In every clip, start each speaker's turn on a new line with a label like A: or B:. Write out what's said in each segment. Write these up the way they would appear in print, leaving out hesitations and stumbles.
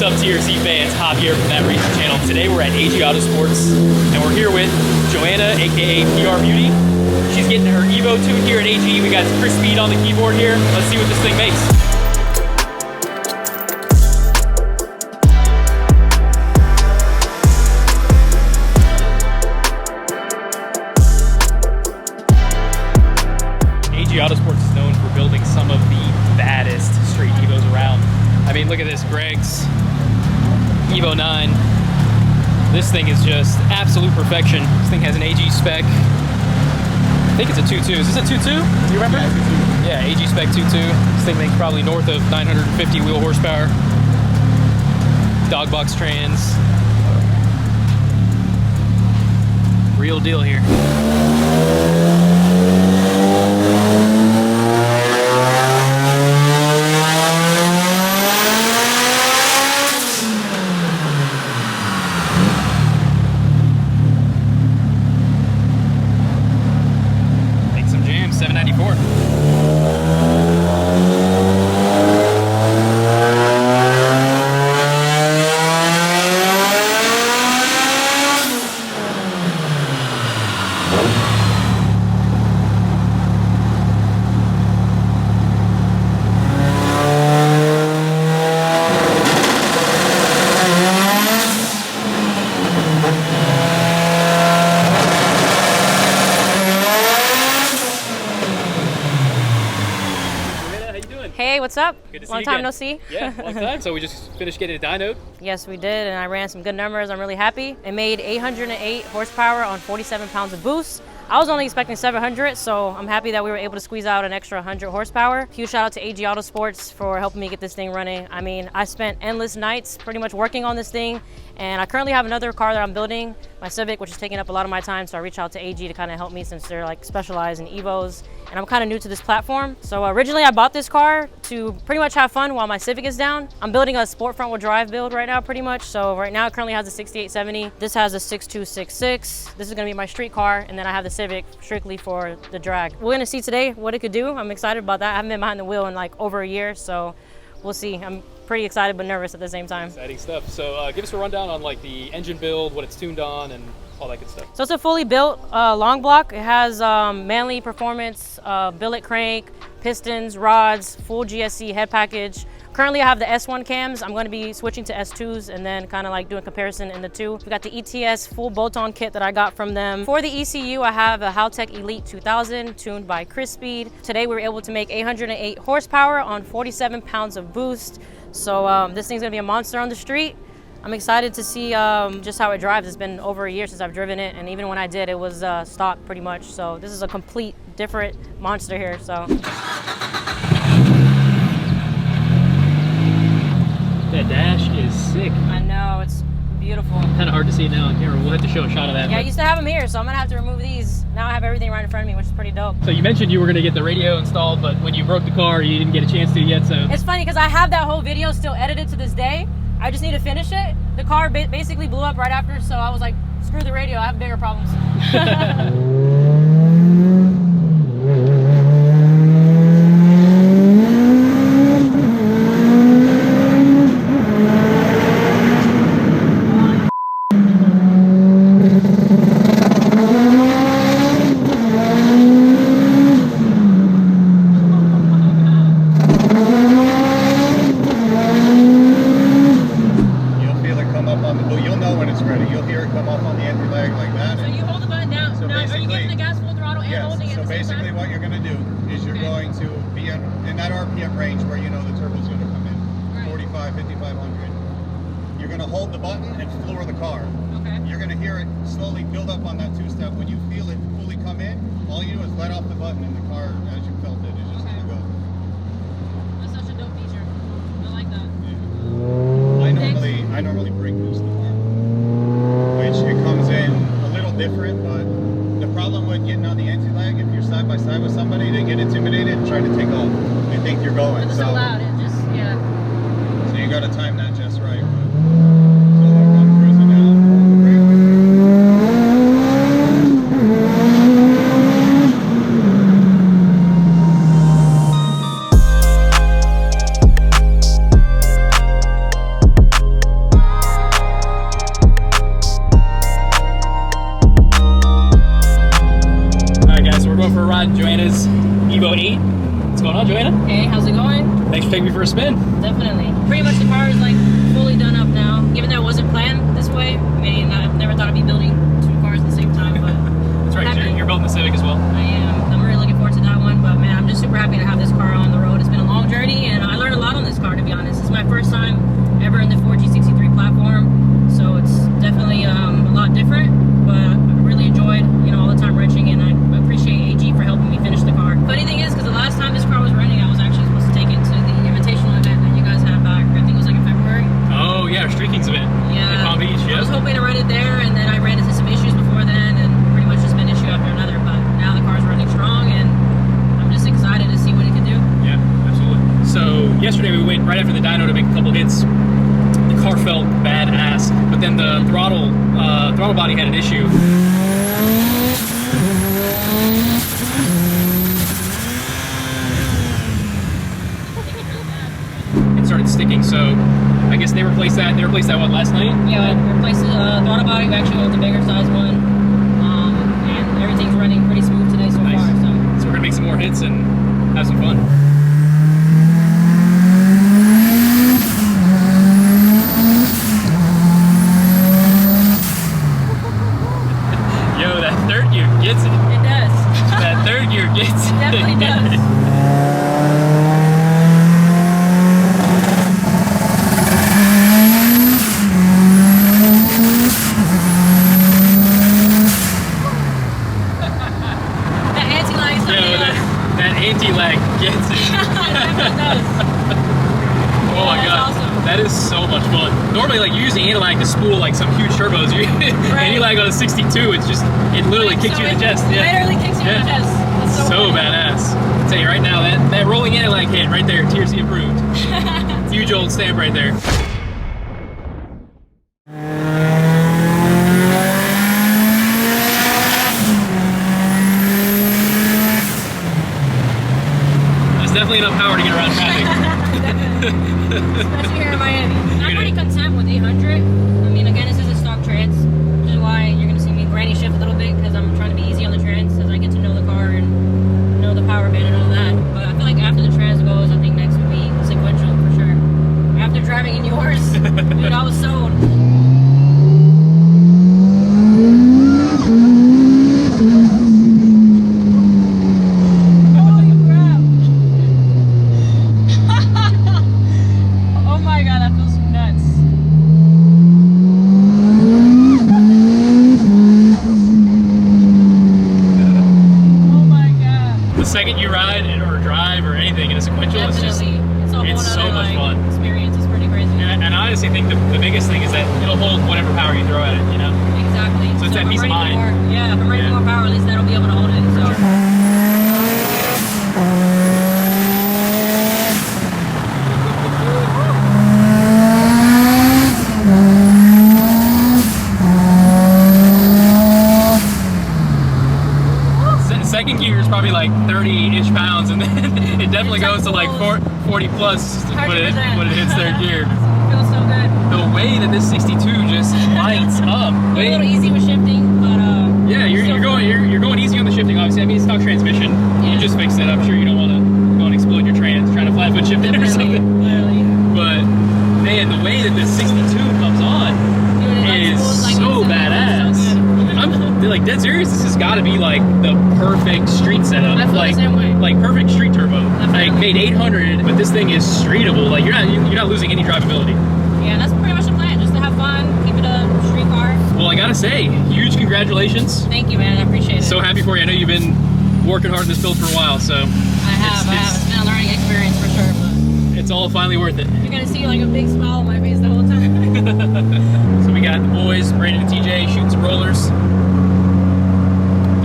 A: up, TRC fans? Javier from That Racing Channel. Today we're at AJ Autosports, and we're here with Joanna, aka PR Beauty. She's getting her Evo tuned here at AG. We got Chris Speed on the keyboard here. Let's see what this thing makes. AJ Autosports is known for building some of the baddest straight Evos around. I mean, look at this, Greg's Evo 9. This thing is just absolute perfection. This thing has an AG spec. I think it's a 2.2. Is this a 2.2? Do you remember? Yeah, 2.2. Yeah, AG spec 2.2. This thing makes probably north of 950 wheel horsepower. Dog box trans. Real deal here.
B: Hey, what's up?
A: Good to see
B: long
A: you
B: time
A: again.
B: No see.
A: Yeah, long time. So we just finished getting a dyno.
B: Yes, we did, and I ran some good numbers. I'm really happy. It made 808 horsepower on 47 pounds of boost. I was only expecting 700, so I'm happy that we were able to squeeze out an extra 100 horsepower. Huge shout out to AJ Autosports for helping me get this thing running. I mean, I spent endless nights pretty much working on this thing, and I currently have another car that I'm building, my Civic, which is taking up a lot of my time, so I reached out to AG to kind of help me since they're like specialized in Evos, and I'm kind of new to this platform. So originally I bought this car to pretty much have fun while my Civic is down. I'm building a sport front wheel drive build right now pretty much, so right now it currently has a 6870. This has a 6266. This is gonna be my street car, and then I have the Civic strictly for the drag. We're gonna see today what it could do. I'm excited about that. I haven't been behind the wheel in like over a year, so we'll see. I'm pretty excited but nervous at the same time.
A: Exciting stuff. So give us a rundown on like the engine build, what it's tuned on, and all that good stuff.
B: So it's a fully built long block. It has Manly Performance, billet crank, pistons, rods, full GSC head package. Currently I have the S1 cams. I'm going to be switching to S2s and then kind of like doing comparison in the two. We got the ETS full bolt-on kit that I got from them. For the ECU, I have a Haltech Elite 2000 tuned by Chris Speed. Today we were able to make 808 horsepower on 47 pounds of boost. So this thing's gonna be a monster on the street. I'm excited to see just how it drives. It's been over a year since I've driven it, and even when I did, it was stock pretty much. So this is a complete different monster here. So
A: that dash is sick.
B: I know, it's beautiful.
A: Kind of hard to see now on camera. We'll have to show a shot of that.
B: Yeah, I used to have them here, so I'm gonna have to remove these. Now I have everything right in front of me, which is pretty dope.
A: So you mentioned you were gonna get the radio installed, but when you broke the car, you didn't get a chance to yet. So
B: it's funny because I have that whole video still edited to this day. I just need to finish it. The car basically blew up right after, so I was like, screw the radio, I have bigger problems.
C: You'll know when it's ready. You'll hear it come up on the AntiLag like that.
B: So you hold the button down.
C: So
B: now, are you giving the gas full throttle and holding it at the same time?
C: So basically what you're going to do is you're going to be in that RPM range where you know the turbo's going to come in. Right. 45, 5500. You're going to hold the button and floor the car.
B: Okay.
C: You're going to hear it slowly build up on that two-step. When you feel it fully come in, all you do is let off the button and the car, as you felt it, is just going to go.
B: That's such a dope feature. I like that.
C: Yeah. I normally brake boost the car, which it comes in a little different, but the problem with getting on the AntiLag, if you're side by side with somebody, they get intimidated and try to take off. They think you're going.
B: It's so loud, it just, yeah.
C: So you got to time that just right. So I'm cruising now.
A: AJ. What's going on, Joanna?
B: Hey, how's it going?
A: Thanks for taking me for a spin.
B: Definitely. Pretty much the car is like fully done up now. Given that it wasn't planned this way, I mean, I've never thought I'd be building 2 cars at the same time, but
A: That's right, you're building the Civic as well.
B: I am. I'm really looking forward to that one, but man, I'm just super happy to have this car on the road. It's been a long journey, and I learned a lot on this car, to be honest. It's my first time ever in the 4G63 platform, so it's definitely a lot different, but I really enjoyed, all the time wrenching, and I appreciate AG for helping me finish the car. Funny thing is, because the last time this car was running, I was actually supposed to take it to the invitational event that you guys had back, I think it was like in February.
A: Oh, yeah, our Streakings event.
B: Yeah.
A: In Palm Beach,
B: I
A: yeah.
B: was hoping to run it there, and then I ran into some issues before then, and pretty much just been issue after another, but now the car's running strong, and I'm just excited to see what it can do.
A: Yeah, absolutely. So yesterday we went right after the dyno to make a couple hits. The car felt badass, but then the throttle body had an issue. It started sticking, so I guess they replaced that. They replaced that what, last night?
B: Yeah, we replaced the throttle body. We actually went with the bigger size one, and everything's running pretty smooth today so
A: Nice.
B: far.
A: So we're gonna make some more hits and have some fun. Yo, that third gear gets it.
B: It does.
A: That third gear gets it.
B: It definitely does.
A: That AntiLag gets it.
B: It definitely does.
A: Oh my god,
B: awesome.
A: that is so much fun. Normally, like, you're using AntiLag to spool like some huge turbos. AntiLag on a 62, it literally kicks you in the chest. Yeah.
B: Literally kicks you in the chest. It's
A: So badass. I'll tell you right now, that rolling AntiLag hit right there, TRC approved. Huge old stamp right there. Definitely enough power to get around traffic.
B: Especially here in Miami. I'm pretty content with 800. I mean, again, this is a stock trans, which is why you're going to see me granny shift a little bit, because I'm trying to be easy on the trans as I get to know the car and know the power band and all that. But I feel like after the trans goes, I think next would be sequential for sure. After driving in yours, dude, I was sold. Second
A: you ride or drive or anything in a sequential, it's so much fun.
B: Experience is pretty crazy.
A: And I honestly think the biggest thing is that it'll hold whatever power you throw at it,
B: Exactly.
A: So it's that peace of mind.
B: If I'm ready for more power, at least that'll be able to hold it. So.
A: Second gear is probably like 30 inch-pounds, and then it definitely goes to like 40 plus when it hits third gear.
B: It feels so good.
A: The way that this 62 just lights up.
B: A little easy with shifting, but
A: yeah, you're going easy on the shifting. Obviously, I mean, it's stock transmission.
B: Yeah.
A: You just fixed it. I'm sure you don't want to go and explode your trans trying to flat foot shift it or something.
B: Literally.
A: But man, the way that this 62 comes on is so badass. I'm like dead serious. This has got to be like the perfect street setup.
B: I feel
A: like
B: the same way.
A: Like perfect street turbo.
B: Definitely.
A: Like made 800, but this thing is streetable. Like you're not losing any drivability.
B: Yeah, that's pretty much the plan. Just to have fun, keep it a street car.
A: Well, I gotta say, huge congratulations.
B: Thank you, man. I appreciate it.
A: So happy for you. I know you've been working hard in this build for a while, so
B: I have. It's been a learning experience for sure. But
A: it's all finally worth it.
B: you're gonna see like a big smile on my face the whole time.
A: So we got the boys, Brandon and TJ, shooting some rollers,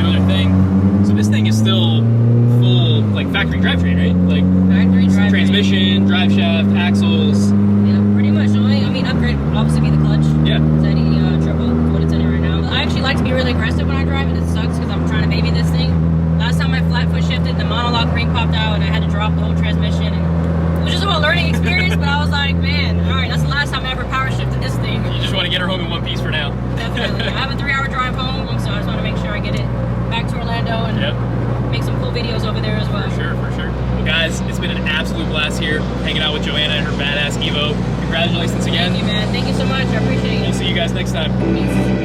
A: doing their thing. So this thing is still full, like factory drivetrain, right? Like
B: Factory drivetrain.
A: transmission, drive shaft, axles.
B: Yeah, pretty much. I mean, upgrade would obviously be the clutch.
A: Yeah.
B: Zeddy triple, is what it's in it right now. I actually like to be really aggressive when I drive, and it sucks because I'm trying to baby this thing. Last time I flat foot shifted, the monologue ring popped out, and I had to drop the whole transmission. And it was just a learning experience, but I was like, man, all right, that's the last time I ever power shifted this thing.
A: You just want to get her home in one piece for now.
B: Definitely. I have a 3-hour drive home, so I just want to make sure I get it back to Orlando and make some cool videos over there as well.
A: For sure, for sure. hanging out with Joanna and her badass Evo. Congratulations again.
B: Thank you, man. Thank you so much. I appreciate it.
A: We'll see you guys next time.
B: Peace.